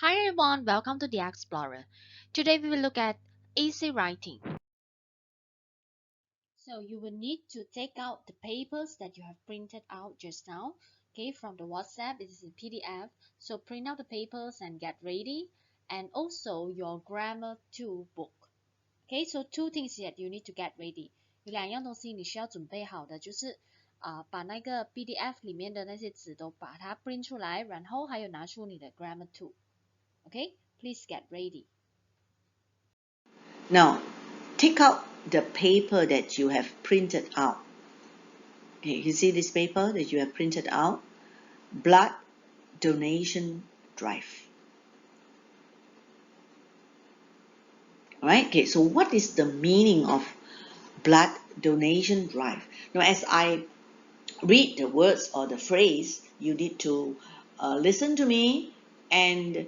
Hi everyone, welcome to the Explorer. Today we will look at essay writing. So you will need to take out the papers that you have printed out just now, okay, from the WhatsApp. It is in PDF. So print out the papers and get ready, and also your grammar 2 book. Okay, so two things that you need to get ready. 有两样东西你需要准备好的，就是把那个 PDF 里面的那些纸都把它 print 出来，然后还有拿出你的 grammar 2。Okay, please get ready. Now, take out the paper that you have printed out. Okay, you see this paper that you have printed out? Blood donation drive. Alright, okay, so what is the meaning of blood donation drive? Now, as I read the words or the phrase, you need to listen to me and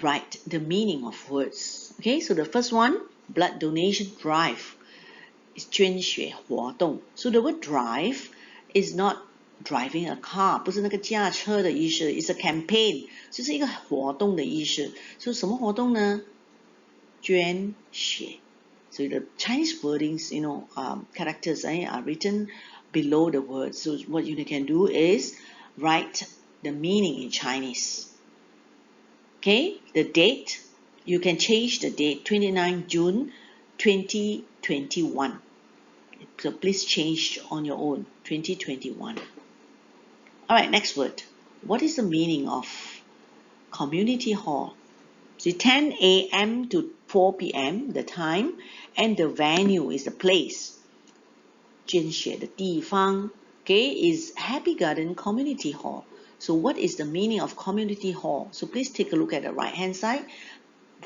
write the meaning of words. Okay, so the first one, blood donation drive, is 捐血活动. So the word drive is not driving a car, 不是那个驾车的意思 it's a campaign, 就是一个活动的意思。所以什么活动呢？捐血。So the Chinese wordings, characters are written below the words. So what you can do is write the meaning in Chinese. Okay, the date, you can change the date, 29 June 2021. So please change on your own, 2021. All right, next word. What is the meaning of community hall? So 10 a.m. to 4 p.m. the time, and the venue is the place. 捐血的地方, okay, is Happy Garden Community Hall. So what is the meaning of community hall? So please take a look at the right hand side.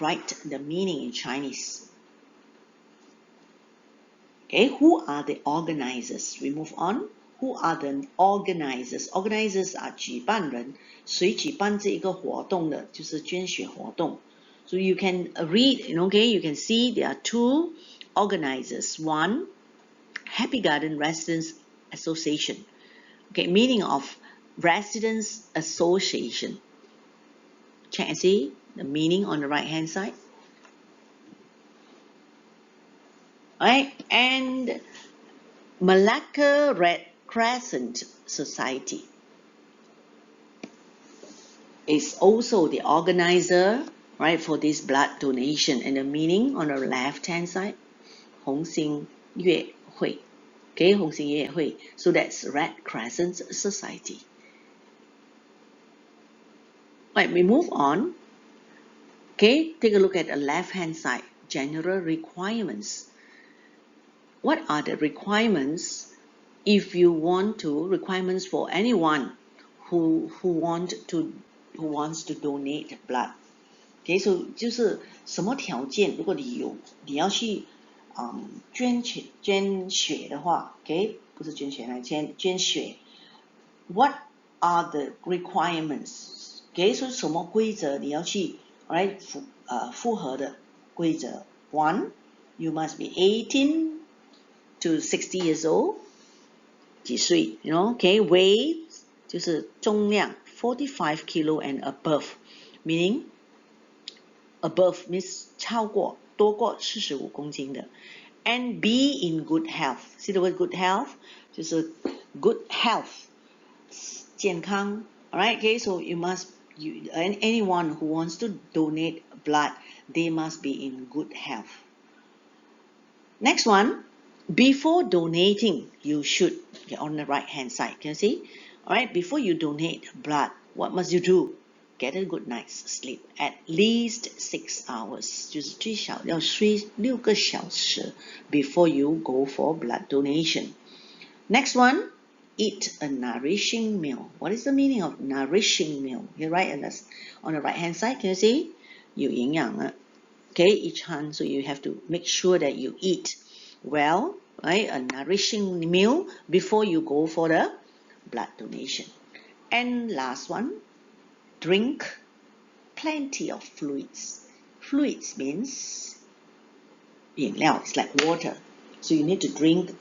Write the meaning in Chinese. Okay, who are the organizers? We move on. Who are the organizers? Organizers are 举办人，谁举办这一个活动的，就是捐血活动。So you can read, okay, you can see there are two organizers. One, Happy Garden Residents Association. Okay, meaning of Residents Association. Check and see the meaning on the right hand side. Alright, and Malacca Red Crescent Society is also the organizer, right, for this blood donation. And the meaning on the left hand side, 红星乐会. Okay, 红星乐会. So that's Red Crescent Society. Right, we move on. Okay, take a look at the left hand side, general requirements. What are the requirements if you want to, requirements for anyone who wants to donate blood? Okay, so 就是什么条件，如果你要去捐血的话 okay, 不是捐血来捐血 what are the requirements? Okay, so 什么规则你要去 alright 符合的规则 One, you must be 18 to 60 years old. 几岁 okay, weight 就是重量 45 kilo and above, meaning above means 超过多过45公斤的 and be in good health. See the word good health? 就是 good health 健康 alright, okay, so anyone who wants to donate blood, they must be in good health. Next one, before donating, you should, okay, on the right hand side, can you see? Alright, before you donate blood, what must you do? Get a good night's sleep, at least 6 hours, 就是最少要睡6个小时 before you go for blood donation. Next one, eat a nourishing meal. What is the meaning of nourishing meal? Here, right, and that's on the right hand side, can you see? 有营养的 okay, each hand, so you have to make sure that you eat well, right, a nourishing meal before you go for the blood donation. And last one, drink plenty of fluids. Fluids means 饮料, it's like water. So you need to drink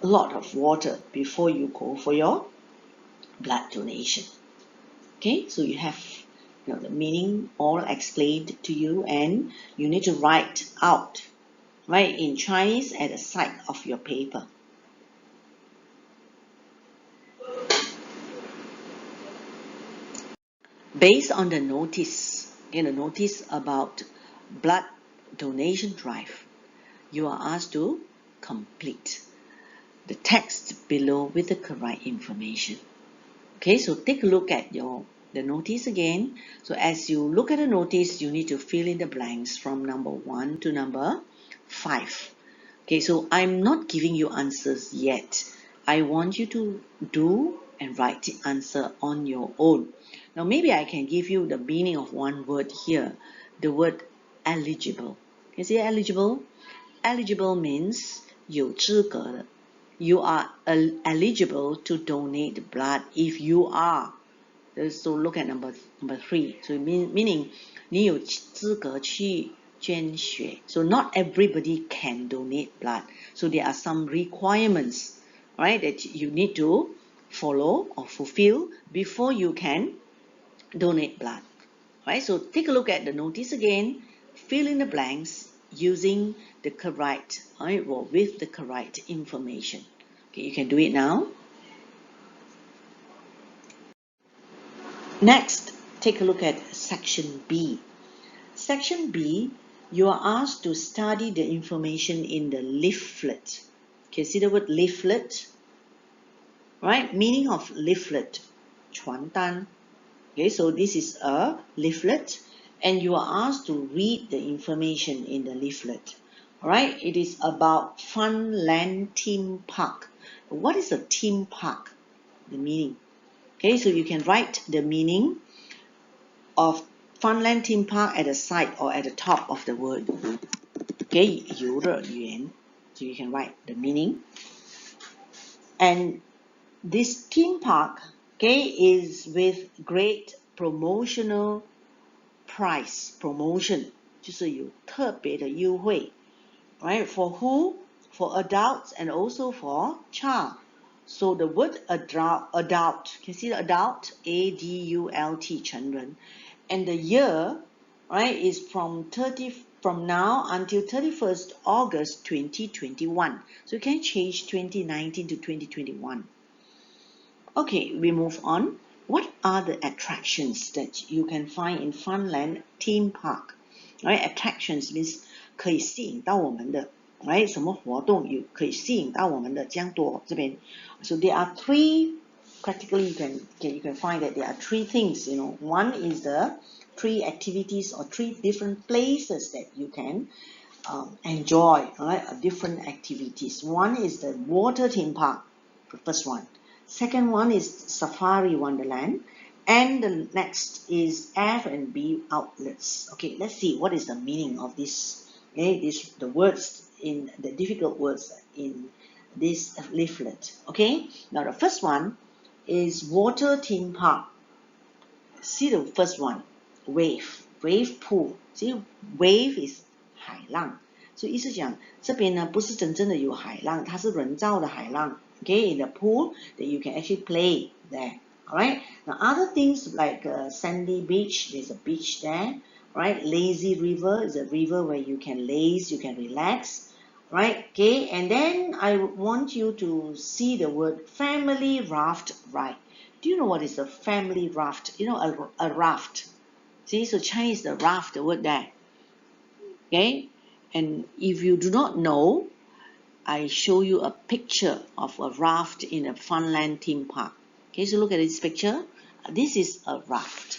a lot of water before you go for your blood donation. Okay, so you have the meaning all explained to you, and you need to write out, right, in Chinese at the side of your paper. Based on the notice, the notice about blood donation drive, you are asked to complete the text below with the correct information. Okay, so take a look at the notice again. So as you look at the notice, you need to fill in the blanks from number 1 to number 5. Okay, so I'm not giving you answers yet. I want you to do and write the answer on your own. Now maybe I can give you the meaning of one word here, the word eligible. Can you see eligible? Eligible means 有资格的. You are eligible to donate blood if you are. So look at number 3. So meaning 你有资格去捐血. So not everybody can donate blood. So there are some requirements, right, that you need to follow or fulfill before you can donate blood. Right? So take a look at the notice again. Fill in the blanks using the correct, right, or with the correct information. Okay, you can do it now. Next, take a look at section B. Section B, you are asked to study the information in the leaflet. Okay, see the word leaflet? Right? Meaning of leaflet, 传单. Okay, so this is a leaflet, and you are asked to read the information in the leaflet. Alright, it is about Funland theme park. What is a theme park? The meaning. Okay, so you can write the meaning of Funland theme park at the side or at the top of the word. Okay, 游乐园. So you can write the meaning. And this theme park, okay, is with great promotional price. Promotion 就是有特别的优惠. Right? For who? For adults and also for child. So the word adult, can you see the adult? A-D-U-L-T, 成人. And the year, right, is from now until 31st August 2021. So you can change 2019 to 2021. Okay, we move on. What are the attractions that you can find in Funland theme park? Right, attractions means 可以吸引到我们的, right? 什么活动有可以吸引到我们的这样多这边. So there are three, practically you can find that there are three things, One is the 3 activities or 3 different places that you can enjoy, right? Different activities. One is the water theme park, the first one. Second one is Safari Wonderland, and the next is F&B outlets. Okay, let's see what is the meaning of this. Okay, the words in the difficult words in this leaflet. Okay, now the first one is water theme park. See the first one, wave pool. See, wave is 海浪，所以意思讲这边呢不是真正的有海浪，它是人造的海浪。Okay, in the pool that you can actually play there. Alright. Now other things like sandy beach, there's a beach there. Right. Lazy river is a river where you can laze, you can relax. Right. Okay. And then I want you to see the word family raft ride. Do you know what is a family raft? A raft. See, so Chinese the raft, the word there. Okay. And if you do not know, I show you a picture of a raft in a Funland theme park. Okay, so look at this picture. This is a raft.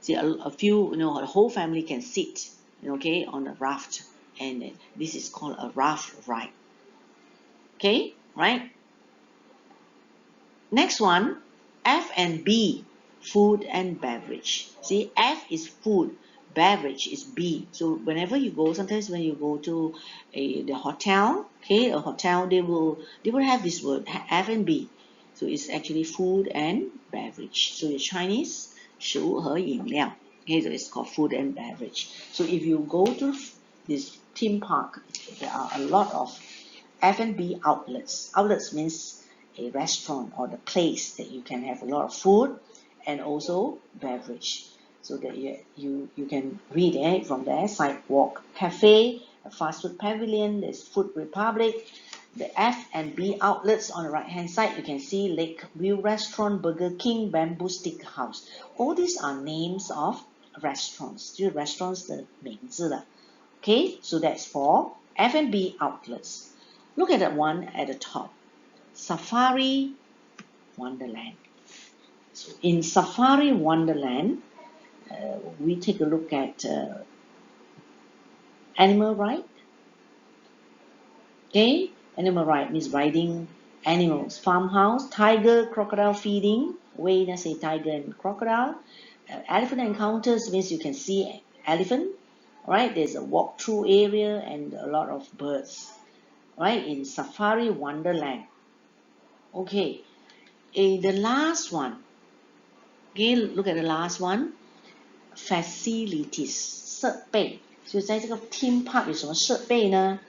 See, a few, the whole family can sit, okay, on a raft, and this is called a raft ride. Okay, right? Next one, F&B, food and beverage. See, F is food. Beverage is B. So whenever you go, sometimes when you go to the hotel, okay, a hotel, they will have this word F&B. So it's actually food and beverage. So in Chinese, 食物和饮料. Okay, so it's called food and beverage. So if you go to this theme park, there are a lot of F&B outlets. Outlets means a restaurant or the place that you can have a lot of food and also beverage. so that you can read it from there. Sidewalk cafe, a fast food pavilion, there's Food Republic, the F&B outlets on the right hand side. You can see Lakeview Restaurant, Burger King, Bamboo Stick House. All these are names of restaurants, 就是 restaurants 的名字了。Okay, so that's for F&B outlets. Look at that one at the top, Safari Wonderland. So in Safari Wonderland, we take a look at animal ride. Okay, animal ride means riding animals. Farmhouse, tiger, crocodile feeding. Way I say tiger and crocodile. Elephant encounters means you can see elephant. Right, there's a walk-through area and a lot of birds. Right, in Safari Wonderland. Okay, the last one. Okay, look at the last one. Facilities 设备，所以在这个 theme park 有什么设备呢？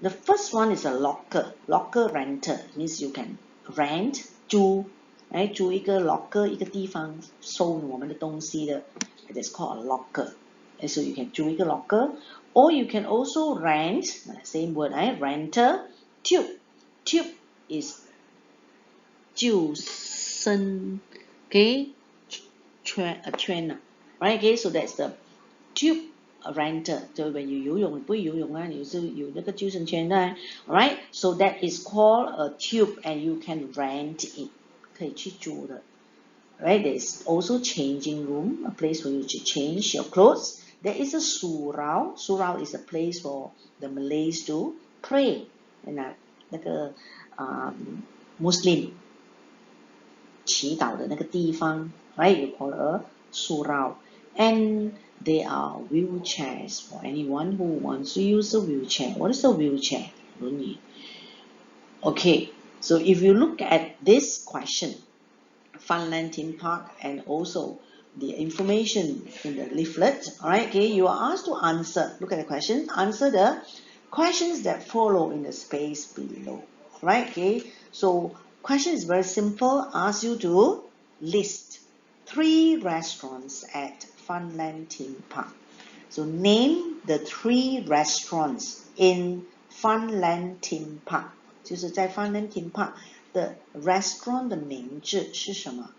The first one is a locker renter means you can rent 租，来租一个 locker 一个地方收我们的东西的 ，it is called a locker. So you can 租一个 locker, or you can also rent same word, renter tube. Tube is 救生 ，okay 圈啊。Right, okay, so that's the tube renter. So when you 游泳，你不会游泳啊，你是有那个救生圈的。Alright, so that is called a tube, and you can rent it. 可以去租的。Right, there is also changing room, a place for you to change your clothes. There is a surau. Surau is a place for the Malays to pray. 那个Muslim 祈祷的那个地方。Right, you call it a surau. And there are wheelchairs for anyone who wants to use a wheelchair. What is a wheelchair? Okay, so if you look at this question, Funland theme park, and also the information in the leaflet, alright, okay, you are asked to answer. Look at the question. Answer the questions that follow in the space below. Right, okay. So question is very simple. Ask you to list 3 restaurants at Funland theme park. So name the 3 restaurants in Funland theme park. 就是在 Funland theme park 的 restaurant 的名字是什么？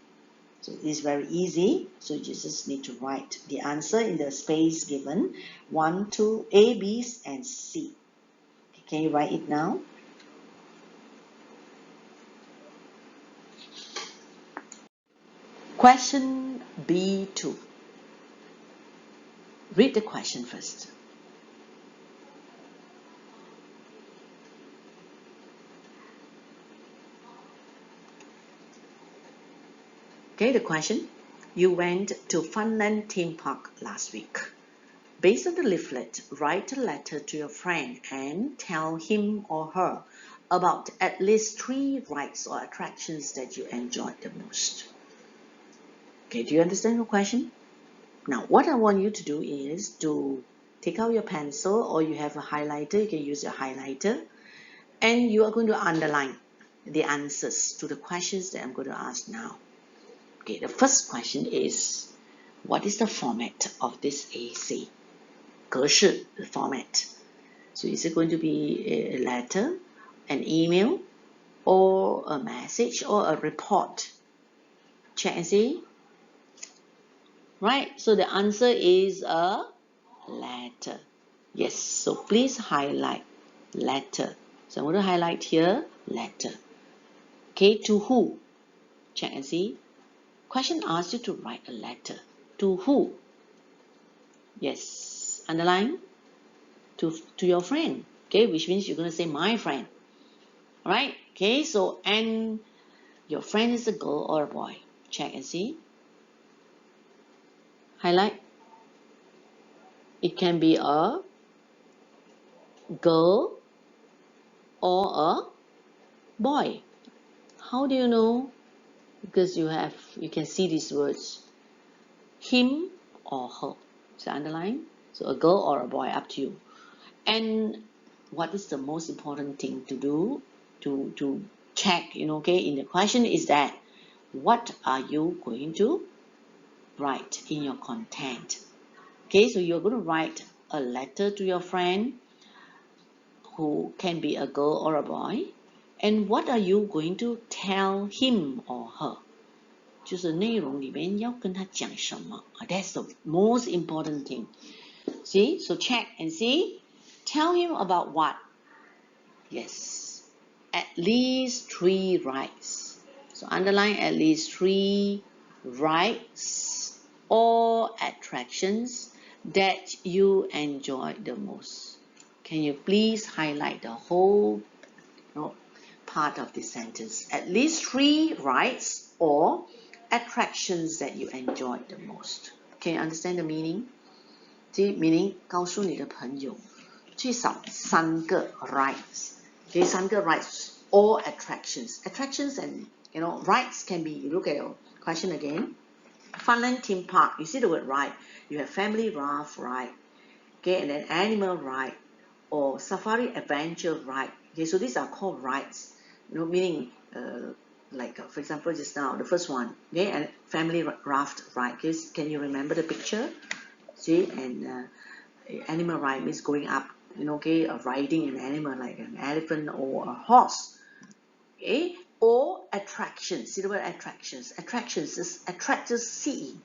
So it's very easy. So you just need to write the answer in the space given. 1, 2, A, B, and C. Can you write it now? Question B2. Read the question first. Okay, the question. You went to Funland theme park last week. Based on the leaflet, write a letter to your friend and tell him or her about at least 3 rides or attractions that you enjoyed the most. Okay, do you understand the question? Now, what I want you to do is to take out your pencil, or you have a highlighter, you can use your highlighter, and you are going to underline the answers to the questions that I'm going to ask now. Okay, the first question is, what is the format of this AC? 格式 the format. So is it going to be a letter, an email, or a message, or a report? Check and see. Right, so the answer is a letter. Yes, so please highlight letter. So I'm going to highlight here letter. Okay, to who? Check and see. Question asks you to write a letter. To who? Yes, underline. To your friend. Okay, which means you're going to say my friend. Alright, okay, so and your friend is a girl or a boy. Check and see. Highlight. It can be a girl or a boy. How do you know? Because you can see these words. Him or her. So underline. So a girl or a boy, up to you. And what is the most important thing to do to check, okay, in the question is that what are you going to write in your content. Okay, so you're going to write a letter to your friend who can be a girl or a boy. And what are you going to tell him or her? 就是内容里面要跟他讲什么 That's the most important thing. See, so check and see. Tell him about what? Yes, at least 3 rights. So underline at least 3 rights or attractions that you enjoy the most. Can you please highlight the whole part of this sentence? At least 3 rights or attractions that you enjoy the most. Can you understand the meaning? The meaning 告诉你的朋友最少3个 rights. Okay, 3个 rights or attractions. Attractions and rights can be, you look at your question again. Funland theme park, you see the word ride. You have family raft ride, okay, and then animal ride or safari adventure ride. Okay, so these are called rides. Meaning like for example just now the first one, okay, and family raft ride. Okay, can you remember the picture? See, and animal ride means going up, okay, riding an animal like an elephant or a horse. Okay, or attractions. See the word attractions. Attractions is attract 就是吸引，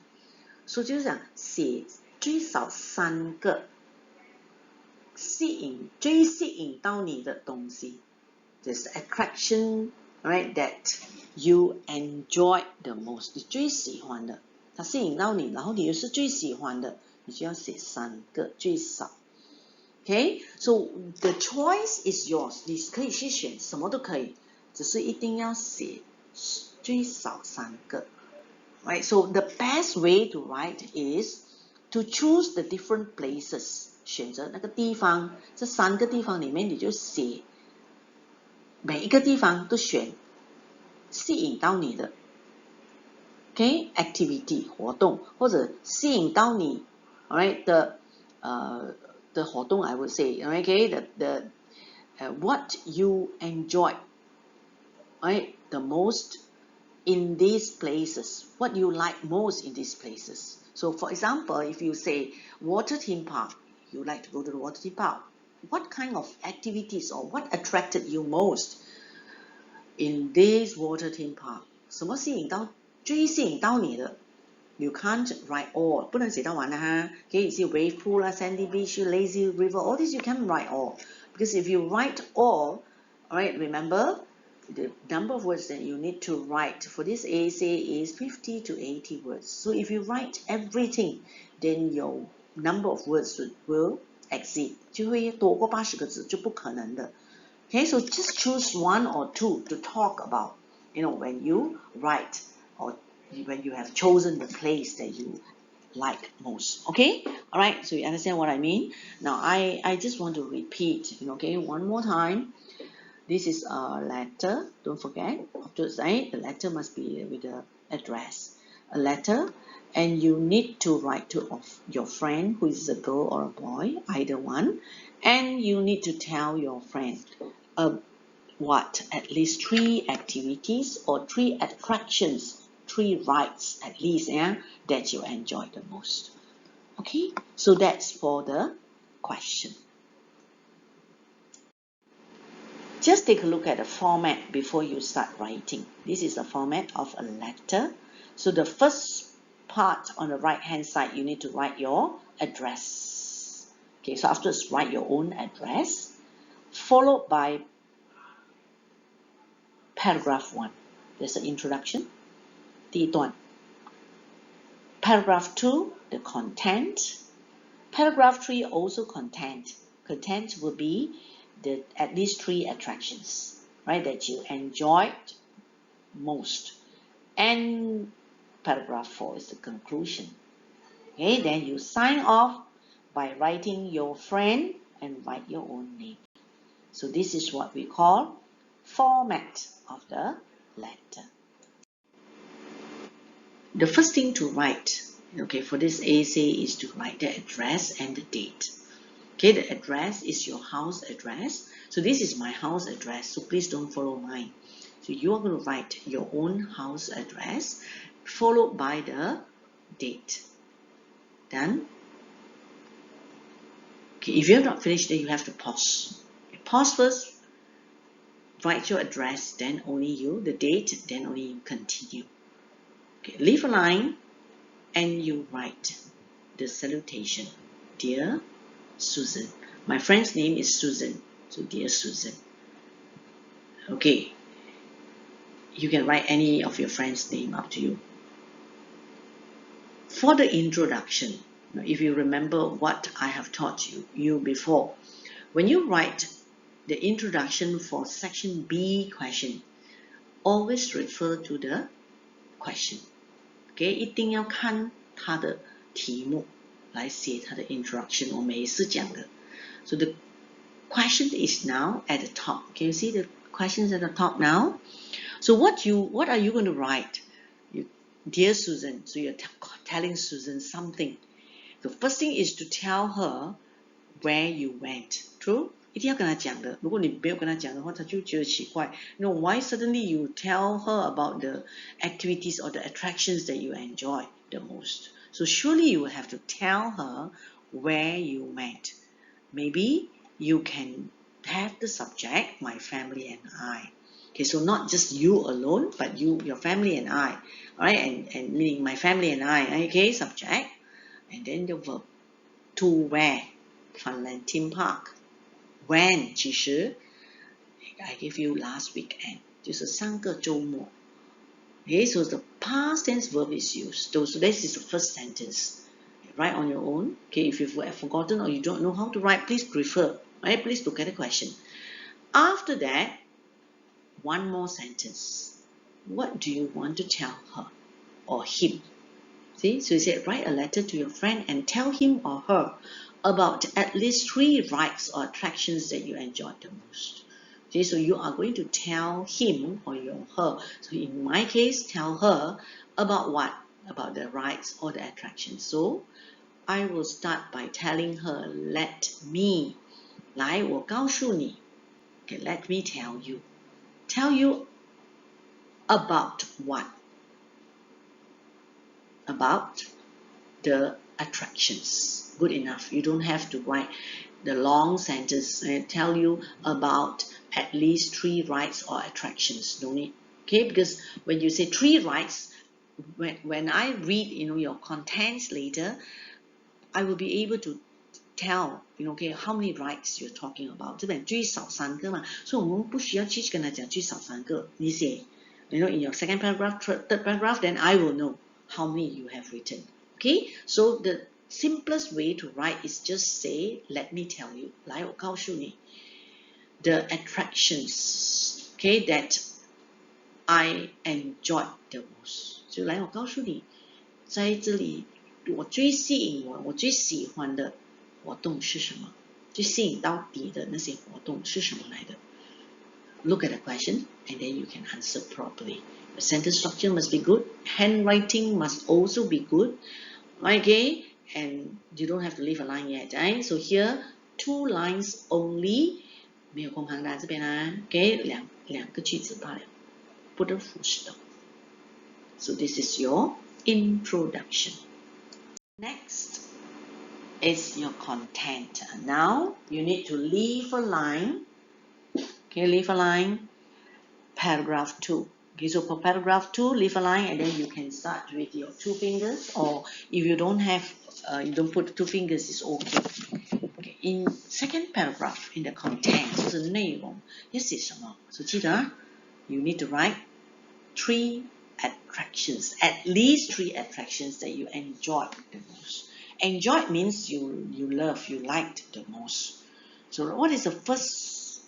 所以就是讲写最少3个最吸引到你的东西。This attraction, right, that you enjoy the most. 你最喜欢的，它吸引到你，然后你又是最喜欢的，你就要写3个最少。Okay, so the choice is yours. 你可以去选什么都可以，只是一定要写最少3个。Right, so the best way to write is to choose the different places. 选择那个地方，这3个地方里面你就写每一个地方都选吸引到你的 okay, activity 活动，或者吸引到你 alright, the 活动 I would say, okay, the what you enjoy, right, the most in these places, what you like most in these places. So for example, if you say water theme park, you like to go to the water theme park, what kind of activities or what attracted you most in this water theme park? 什么最吸引到你的 You can't write all, 不能写到完的哈。Okay, you see wave pool, sandy beach, lazy river, all this you can't write all. Because if you write all, alright, remember the number of words that you need to write for this essay is 50 to 80 words. So if you write everything, then your number of words will exceed. 就会多过80个字，就不可能的。Okay, so just choose 1 or 2 to talk about, when you write or when you have chosen the place that you like most. Okay, all right, so you understand what I mean? Now I just want to repeat, okay, one more time. This is a letter. Don't forget, after the letter must be with the address. A letter, and you need to write to your friend who is a girl or a boy, either one, and you need to tell your friend what at least 3 activities or 3 attractions, 3 rides at least, that you enjoy the most. Okay, so that's for the question. Just take a look at the format before you start writing. This is the format of a letter. So the first part on the right hand side, you need to write your address. Okay, so afterwards write your own address, followed by paragraph 1. There's an introduction. 第一段. Paragraph 2, the content. Paragraph 3 also content. Content will be the at least 3 attractions, right, that you enjoyed most. And paragraph 4 is the conclusion. Okay, then you sign off by writing your friend and write your own name. So this is what we call format of the letter. The first thing to write, okay, for this essay is to write the address and the date. Okay, the address is your house address. So this is my house address, so please don't follow mine. So you are going to write your own house address, followed by the date. Done? Okay, if you have not finished, then you have to pause. Okay, pause first, write your address, then only you, the date, then only you continue. Okay, leave a line and you write the salutation. Dear Susan. My friend's name is Susan. So, dear Susan. Okay, you can write any of your friend's name, up to you. For the introduction, if you remember what I have taught you before, when you write the introduction for section B question, always refer to the question. Okay, 一定要看它的题目来写它的 introduction， 我每一次讲的。So the question is now at the top. Can you see the questions at the top now? So what are you going to write? Dear Susan, so you're telling Susan something. The first thing is to tell her where you went. True? 一定要跟她讲的。如果你没有跟她讲的话，她就觉得奇怪。Why suddenly you tell her about the activities or the attractions that you enjoy the most? So surely you will have to tell her where you went. Maybe you can have the subject, my family and I. Okay, so not just you alone, but your family and I. Alright, and meaning my family and I. Okay, subject. And then the verb. To where? Funland theme park. When? 其实 I gave you last weekend. 就是3个周末. Okay, so the past tense verb is used. So this is the first sentence. Write on your own. Okay, if you've forgotten or you don't know how to write, please refer. Right? Please look at the question. After that, one more sentence. What do you want to tell her or him? See, so you said write a letter to your friend and tell him or her about at least 3 rides or attractions that you enjoyed the most. Okay, so you are going to tell him or her. So in my case, tell her about what? About the rides or the attractions. So I will start by telling her, let me. 来，我告诉你。Okay, let me tell you. Tell you about what? About the attractions. Good enough. You don't have to write the long sentence and tell you about at least 3 rides or attractions. No need. Okay, because when you say 3 rides, when I read your contents later, I will be able to tell okay how many rides you're talking about. 这边最少3个嘛，所以我们不需要去跟他讲最少3个。你写in your second paragraph, third paragraph, then I will know how many you have written. Okay, so the simplest way to write is just say, let me tell you. 来，我告诉你 the attractions, okay, that I enjoyed the most. 就来，我告诉你，在这里我最吸引我最喜欢的活动是什么？最吸引到你的那些活动是什么来的？ Look at the question and then you can answer properly. The sentence structure must be good. Handwriting must also be good. Okay, and you don't have to leave a line yet. Right? So here, 2 lines only. 没有空行的这边啊 ，okay， 两个句子罢了，不得复式的。So this is your introduction. Next is your content. Now you need to leave a line. Okay, leave a line. Paragraph 2. Okay, so for paragraph 2, leave a line and then you can start with your 2 fingers, or if you don't have, you don't put 2 fingers, it's okay. Okay, in second paragraph, in the content, 就是内容要写什么？ So 记得啊 you need to write 3 attractions, at least 3 attractions that you enjoyed the most. Enjoyed means you love, you liked the most. So what is the first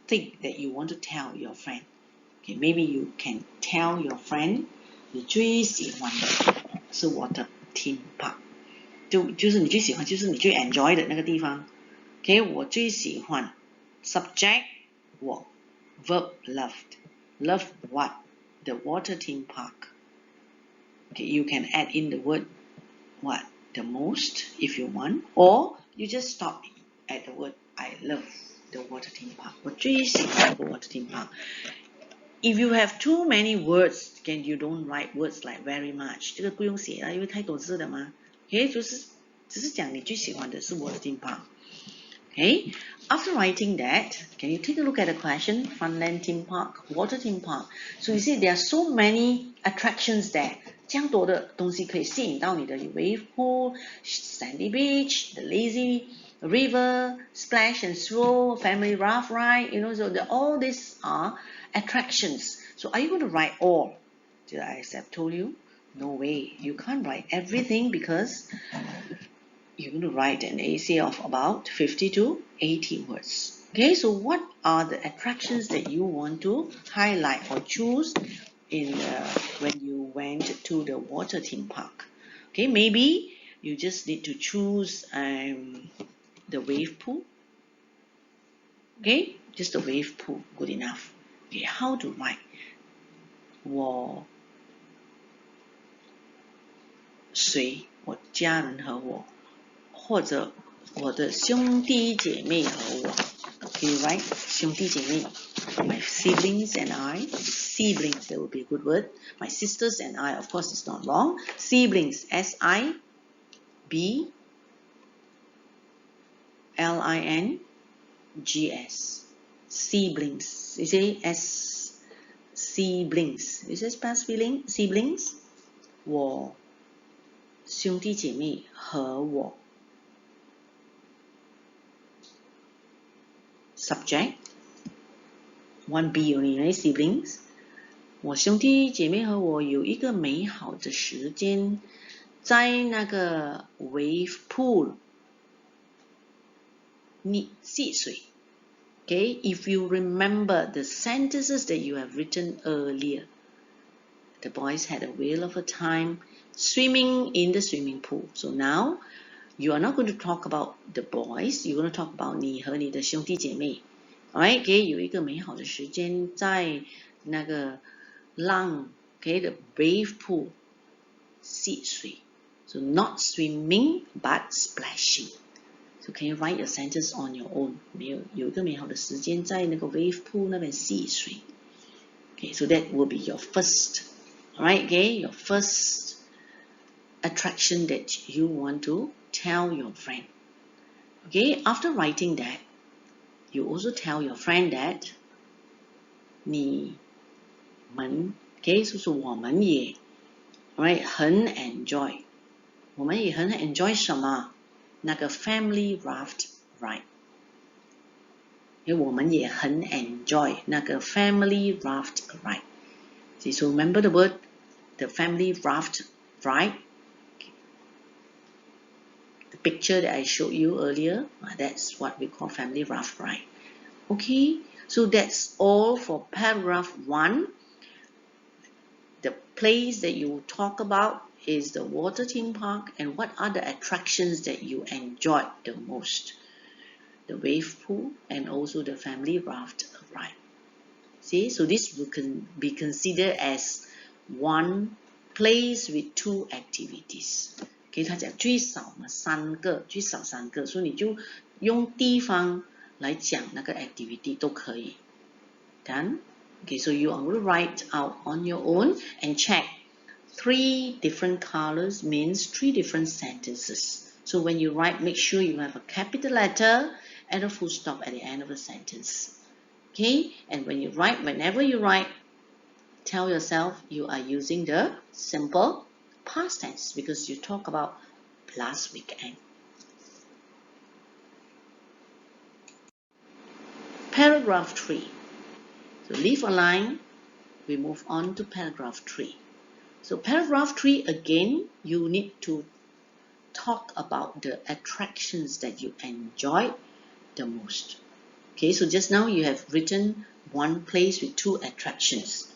thing that you want to tell your friend? Okay, maybe you can tell your friend 你最喜欢的是我的 theme park， 就是你最喜欢，就是你最 enjoy 的那个地方。Okay, 我最喜欢 subject 我 verb loved what? The water theme park. Okay, you can add in the word what? The most if you want, or you just stop at the word I love the water theme park. 我最喜欢的 water theme park. if you have too many words, then you don't write words like very much. 这个不用写了，因为太多字了嘛。Okay， 只是讲你最喜欢的是 water theme park. Okay, after writing that, can you take a look at the question? Funland theme park, water theme park. So you see there are so many attractions there. 这样多的东西可以吸引到你的 wave pool, sandy beach, the lazy river, splash and swirl, family raft ride, so all these are attractions. So are you going to write all? Did I have told you? No way. You can't write everything because you're going to write an essay of about 50 to 80 words. Okay, so what are the attractions that you want to highlight or choose when you went to the water theme park? Okay, maybe you just need to choose the wave pool. Okay, just the wave pool, good enough. Okay, how to write? 我谁我家人和我或者我的兄弟姐妹和我 Okay, right? 兄弟姐妹 My siblings and I. Siblings, that would be a good word. My sisters and I, of course, it's not wrong. Siblings, S-I-B-L-I-N-G-S. Siblings. You say siblings. You say spell spelling? Siblings. 我兄弟姐妹和我 Subject 1B only, right? Siblings. 我兄弟姐妹和我有一个美好的时间在那个 wave pool 戏水 Okay, if you remember the sentences that you have written earlier, the boys had a whale of a time swimming in the swimming pool. So now you are not going to talk about the boys, you're going to talk about 你和你的兄弟姐妹 Alright, okay, 有一个美好的时间在那个浪 Okay, the wave pool 戏水 So not swimming but splashing. So can you write a sentence on your own? 有一个美好的时间在那个 wave pool 那边戏水 Okay, so that will be your first Alright, okay, your first attraction that you want to tell your friend. Okay, after writing that, you also tell your friend that 你们 Okay, 就是我们也 Alright, 很 enjoy 我们也很 enjoy 什么那个 family raft ride 因为我们也很 enjoy 那个 family raft ride See, so remember the word the family raft ride the picture that I showed you earlier that's what we call family raft ride Okay, so that's all for paragraph 1 the place that you talk about is the water theme park and what are the attractions that you enjoyed the most the wave pool and also the family raft ride See, so this can be considered as one place with 2 activities 给他讲最少嘛3个最少3个所以你就用地方来讲那个 activity 都可以 Done? Okay, so you are going to write out on your own and check 3 different colors means 3 different sentences. So when you write, make sure you have a capital letter and a full stop at the end of the sentence. Okay, and when you write, whenever you write, tell yourself you are using the simple past tense because you talk about last weekend. Paragraph 3. So leave a line, we move on to paragraph 3. So paragraph 3 again, you need to talk about the attractions that you enjoyed the most. Okay, so just now you have written one place with 2 attractions.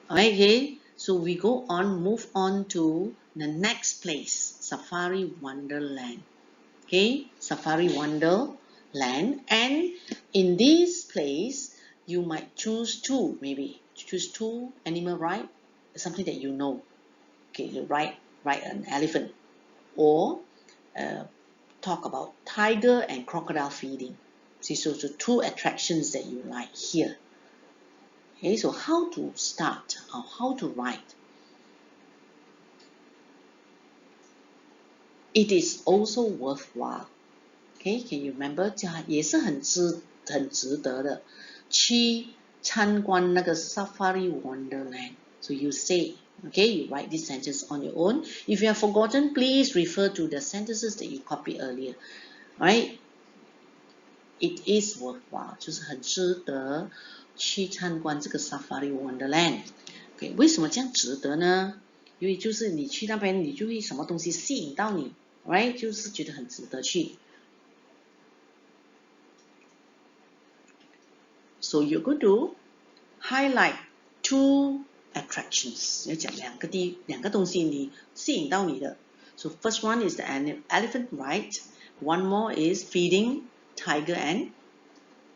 Alright, okay, so we go on, move on to the next place, Safari Wonderland. Okay, Safari Wonderland, and in this place, you might choose 2, maybe choose 2 animal ride, something that you know. Okay, you ride an elephant, or talk about tiger and crocodile feeding. See, so 2 attractions that you like here. Okay, so how to start or how to write? It is also worthwhile. Okay, can you remember? 也是很值得的，去参观那个 Safari Wonderland. So you say, okay, you write this sentence on your own. If you have forgotten, please refer to the sentences that you copied earlier. Alright? It is worthwhile， 就是很值得去参观这个 Safari Wonderland。Okay， 为什么这样值得呢？因为就是你去那边，你就会什么东西吸引到你 ，right？ 就是觉得很值得去。So you're going to highlight two attractions， 要讲两个东西你吸引到你的。So first one is the elephant ride. One more is feeding tiger and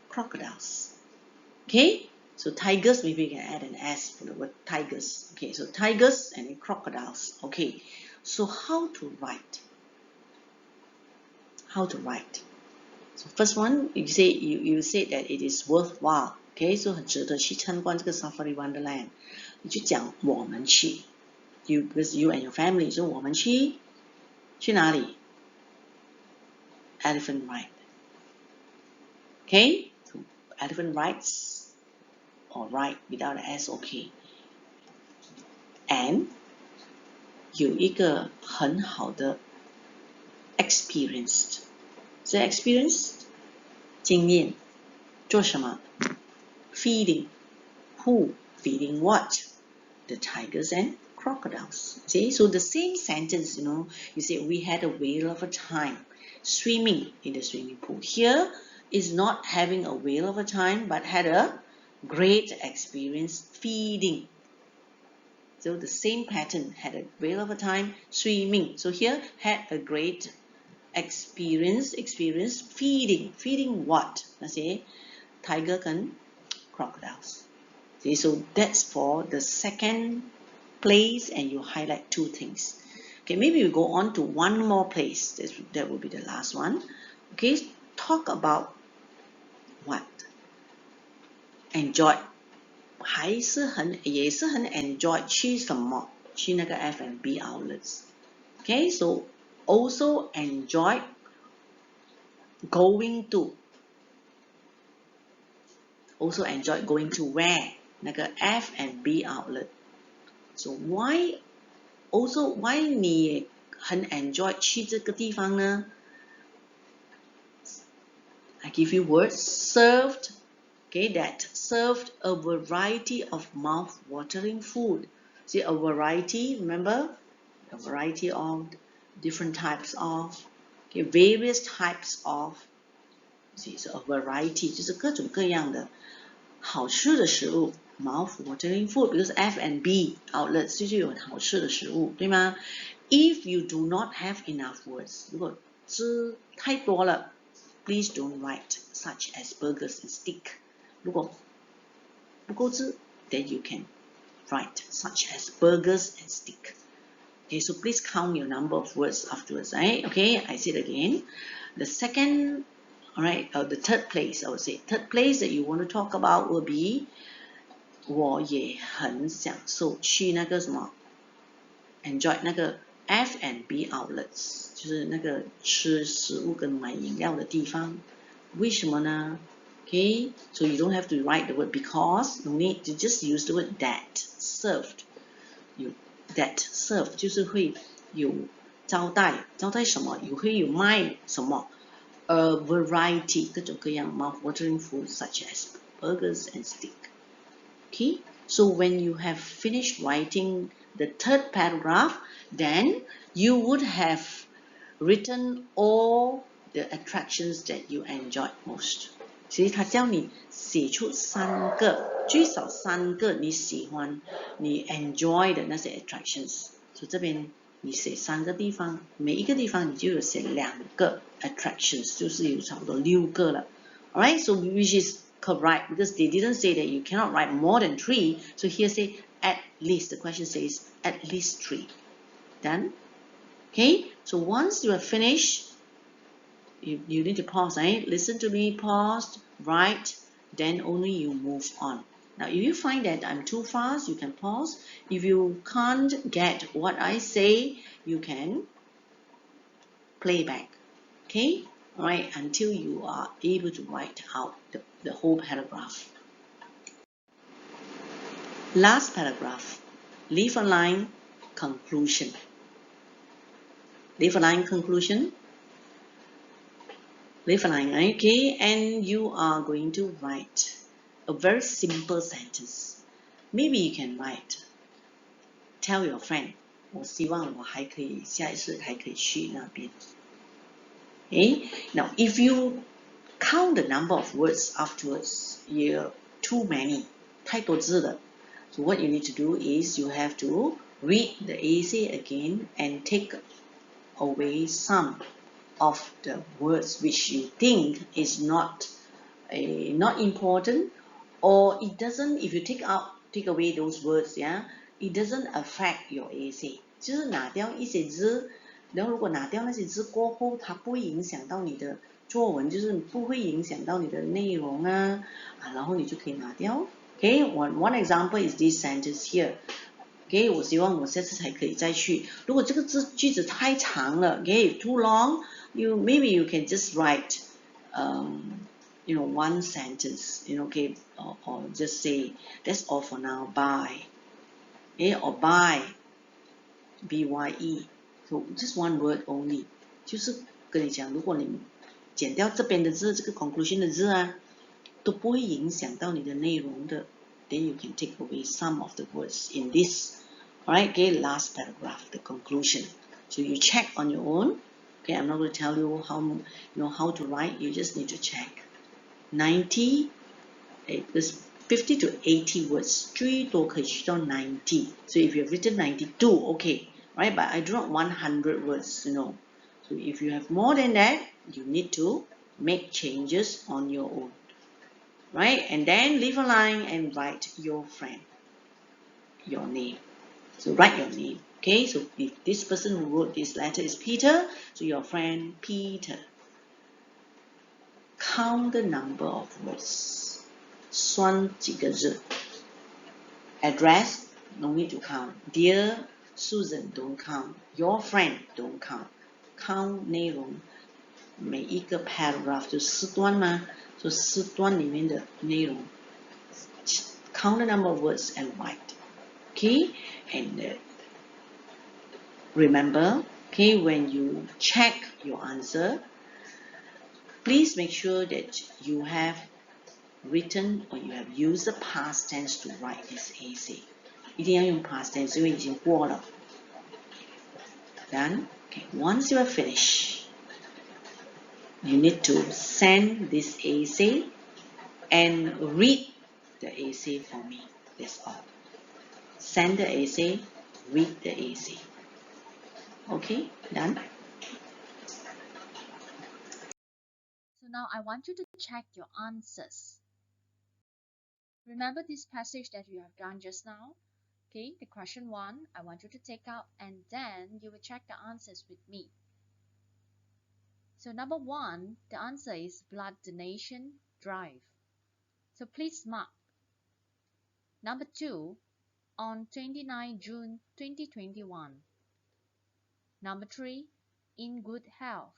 crocodiles. Okay, so tigers, maybe you can add an S for the word tigers. Okay, so tigers and then crocodiles. Okay, so how to write? How to write? So first one, you say that it is worthwhile. Okay, so 很值得去参观这个 Safari Wonderland. 你就讲我们去 because you and your family. So 我们去哪里 ？Elephant ride. Okay, so elephant rides or ride without an S, okay. And 有一个很好的 experienced. So experienced 经验做什么 feeding who feeding what the tigers and crocodiles. See, so the same sentence, you say we had a whale of a time swimming in the swimming pool. Here is not having a whale of a time but had a great experience feeding. So the same pattern, had a whale of a time swimming. So here had a great experience feeding what? Let's say tiger and crocodiles. See, so that's for the second place, and you highlight two things. Okay, maybe we go on to one more place. That will be the last one. Okay, talk about what? Enjoy. 也是很 enjoy 去什么？去那个 F&B outlets. Okay, so also enjoy going to. Also enjoy going to where? 那个 F&B outlet. So why 你也很 enjoy 去这个地方呢？ I give you words served. Okay, that served a variety of mouth-watering food. See, a variety, remember? A variety of different types of, okay, various types of. See, so a variety 就是各种各样的好吃的食物 mouth-watering food, because F&B outlets 就是有好吃的食物，对吗？ If you do not have enough words, 如果吃太多了 please don't write such as burgers and steak. 如果不够字 then you can write such as burgers and steak. Okay, so please count your number of words afterwards, right? Okay, I say it again. The second, alright, the third place, I would say, third place that you want to talk about will be 我也很享受去那个什么 enjoy 那个 F&B outlets， 就是那个吃食物跟买饮料的地方。为什么呢？ Okay, so you don't have to write the word because, no need to just use the word that served. That served 就是会有招待什么，会有卖什么。A variety 各种各样 mouth-watering food such as burgers and steak. Okay, so when you have finished writing the third paragraph, then you would have written all the attractions that you enjoyed most. 其实他叫你写出最少三个你喜欢你 enjoy 的那些 attractions。所以这边你写三个地方，每一个地方你就有写2个 attractions， 就是有差不多6个了。Alright, so which is correct because they didn't say that you cannot write more than 3. So here say at least. The question says at least 3. Done? Okay, so once you are finished, you need to pause, right? Listen to me, pause, write, then only you move on. Now, if you find that I'm too fast, you can pause. If you can't get what I say, you can play back. Okay? Alright, until you are able to write out the whole paragraph. Last paragraph. Leave a line, conclusion. Leave a line, conclusion. Leave a line, okay? And you are going to write a very simple sentence. Maybe you can write, tell your friend, 我希望我还可以下一次还可以去那边. Okay? Now, if you count the number of words afterwards, you're too many, 太多字了. So what you need to do is you have to read the essay again and take away some of the words which you think is not important, or it doesn't. If you take away those words, yeah, it doesn't affect your essay. 就是拿掉一些字，然后如果拿掉那些字过后，它不会影响到你的作文，就是不会影响到你的内容啊，然后你就可以拿掉。Okay, one example is this sentence here. Okay, 我希望我下次才可以再去。如果这个句子太长了 okay, too long, maybe you can just write, one sentence, okay, or just say, that's all for now, bye. Okay, or bye, bye. So just one word only. 就是跟你讲，如果你剪掉这边的字，这个 conclusion 的字啊，都不会影响到你的内容的。Then you can take away some of the words in this. Alright, okay, last paragraph, the conclusion. So you check on your own. Okay, I'm not going to tell you how to write. You just need to check. 50 to 80 words. 最多可以去到 90. So if you've written 92, okay, right? But I do not 100 words, So if you have more than that, you need to make changes on your own. Right? And then leave a line and write your friend, your name. So write your name. Okay, so if this person who wrote this letter is Peter, so your friend Peter. Count the number of words. 算几个字. Address, no need to count. Dear Susan, don't count. Your friend, don't count. Count 内容，每一个 paragraph 就4段嘛，就4段里面的内容。Count the number of words and write. Okay, and remember, okay, when you check your answer, please make sure that you have written or you have used the past tense to write this essay. 一定要用 past tense, 因为已经过了。Done? Okay, once you are finished, you need to send this essay and read the essay for me. That's all. Send the essay, read the essay. Okay, done? So now I want you to check your answers. Remember this passage that you have done just now? Okay, the question 1, I want you to take out and then you will check the answers with me. So number 1, the answer is blood donation drive. So please mark. Number 2, on 29 June 2021. Number 3, in good health.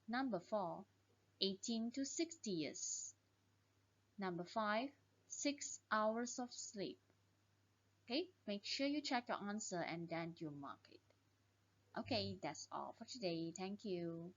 Number 4, 18 to 60 years. Number 5, 6 hours of sleep. Okay, make sure you check your answer and then you mark it. Okay, that's all for today. Thank you.